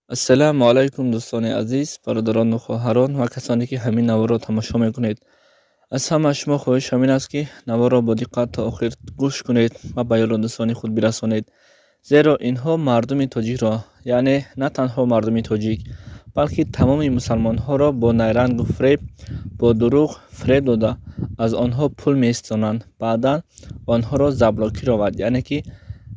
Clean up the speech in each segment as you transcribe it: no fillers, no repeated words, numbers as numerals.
ассалому алайкум дӯстони азиз, бародарону хоҳарон ва касоне ки ҳамин наворо тамошо мекунед. Аз ҳама шумо хоҳиш ҳамин аст ки наворо бо диққат то охир гӯш кунед ва ба ёро дӯстони худ бирасонед. Зеро инҳо мардуми тоҷикро, яъне на танҳо мардуми тоҷик, балки тамоми мусалмонҳоро бо найрангу фреб, бо дурӯғ фреб дода аз онҳо пул меистонанд. Баъдан онҳоро заблокировад, яъне ки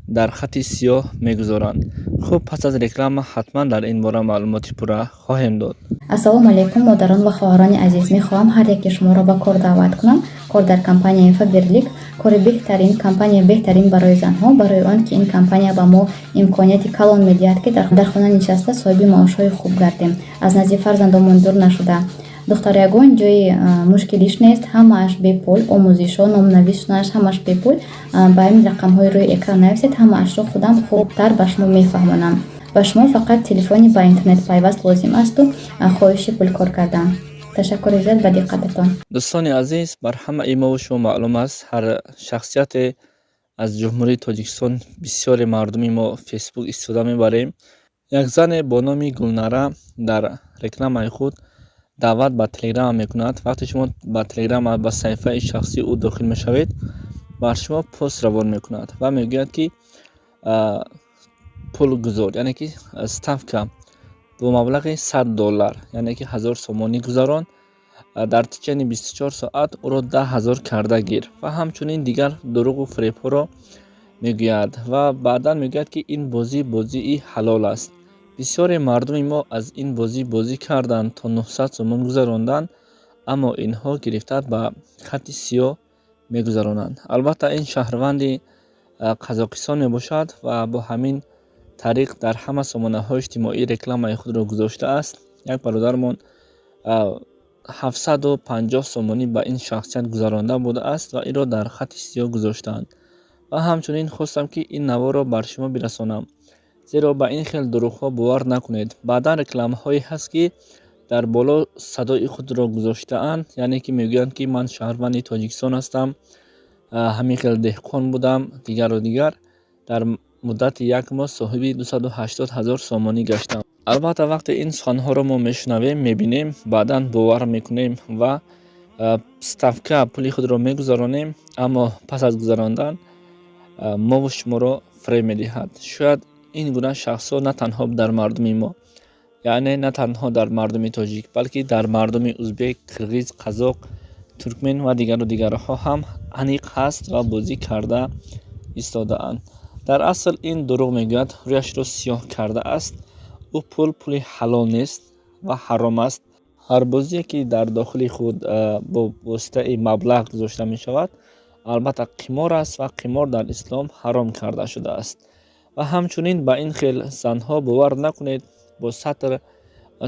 дар хати сиёҳ мегузоранд. хуб, пас аз реклама ҳатман дар ин бора маълумоти пурра хоҳем дод. ассалому алайкум модарон ва хоҳарони азиз, мехоҳам ҳар яке шуморо ба кор даъват кунам. Кор дар компанияи Faberlic, кори беҳтарин, компания беҳтарин барои занҳо, барои он ки ин компания ба мо имконияти калон медиҳад ки дар хона нишаста соҳиби маошҳои хуб гардем, аз назди фарзандомон дур нашуда. Духтарягон ҷои мушкилиш нест, ҳамааш бепул, омӯзишо, номнависнаш ҳамааш бепул. Ба ин рақамҳои рӯи экран нависед, ҳамаашро худам хубтар ба шумо мефаҳмонам. Ба шумо фақат телефони ба интернет пайваст лозим асту хоҳиши пулкор кардан. Ташаккури зиёд ба диққататон. дӯстони азиз, бар ҳамаи мо шумо маълум аст, ҳар шахсияте аз ҷумҳурии Тоҷикистон бисёре мардуми мо фейсбук истифода мебарем. Як зане бо номи Гулнара дар рекламаи худ даъват ба телеграма мекунад. вақте шумо ба телеграма ба саҳифаи шахсии ӯ дохил мешавед, бар шумо пост равон мекунад ва мегӯяд ки пул гузор, яъне ки ставка бо маблағи $100, яъне ки 1000 сомонӣ гузарон, дар течени 24 соат ӯро 10,000 карда гир ва ҳамчунин дигар дуруғу фребҳоро мегӯяд ва баъдан мегӯяд ки ин бозии ҳалол аст. бисёре мардуми мо аз ин бозӣ карданд, то 900 сомон гузаронданд, аммо инҳо гирифта ба хати сиёҳ мегузаронанд. албатта ин шаҳрванди қазоқистон мебошад ва бо ҳамин тариқ дар ҳама сомонаҳои иҷтимоӣ рекламаи худро гузоштааст. як бародармон 750 сомонӣ ба ин шахсият гузаронда будааст ва инро дар хати сиёҳ гузоштаанд. ва ҳамчунин хостам ки ин наворро бар шумо бирасонам, зеро ба ин хел дурӯғҳо бовар накунед. баъдан рекламаҳое ҳаст ки дар боло садои худро гузоштаанд, яъне ки мегӯянд ки ман шаҳрванди Тоҷикистон ҳастам, ҳамин хел деҳқон будам, дигару дигар. дар муддати як моҳ соҳиби 280,000 сомонӣ гаштам. албатта вақте ин суханҳоро мо мешунавем, мебинем, баъдан бовар мекунем ва ставка пули худро мегузаронем, аммо пас аз гузарондан мову шуморо фреб медиҳад. шояд ин гуна шахсҳо на танҳо дар мардуми мо, яъне на танҳо дар мардуми тоҷик, балки дар мардуми узбек, қирғиз, қазоқ, туркмен ва дигару дигарҳо ҳам аниқ ҳаст ва бозӣ карда истодаанд. дар асл ин дурӯғ мегӯяд, рӯяшро сиёҳ кардааст. ӯ пули ҳалол нест ва ҳаром аст. ҳар бозие ки дар дохили худ бо воситаи маблағ гузошта мешавад, албатта қимор аст ва қимор дар ислом ҳаром карда шудааст. ва ҳамчунин ба ин хел занҳо бовар накунед, бо сатр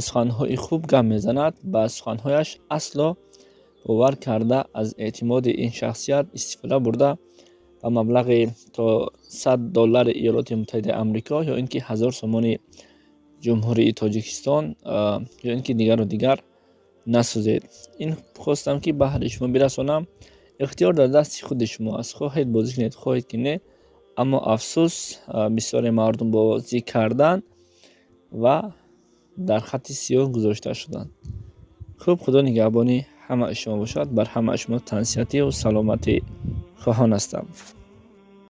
суханҳои хуб гап мезанад, ба суханҳояш асло бовар карда аз эътимоди ин шахсият истифода бурда ба маблағи то $100 Иёлоти Муттаҳидаи Амрико ё ин ки 1000 сомони ҷумҳурии Тоҷикистон ё ин ки дигару дигар насӯзед. ин хостам ки ба ҳарри шумо бирасонам. ихтиёр дар дасти худи шумо аст, хоҳед бозӣ кунед, хоҳед ки не. аммо афсӯс, бисёре мардум бозӣ карданд ва дар хати сиёҳ гузошта шуданд. хуб, худо нигаҳбони ҳамаи шумо бошад. бар ҳамаи шумо тансиҳатию саломатӣ хоҳон ҳастам.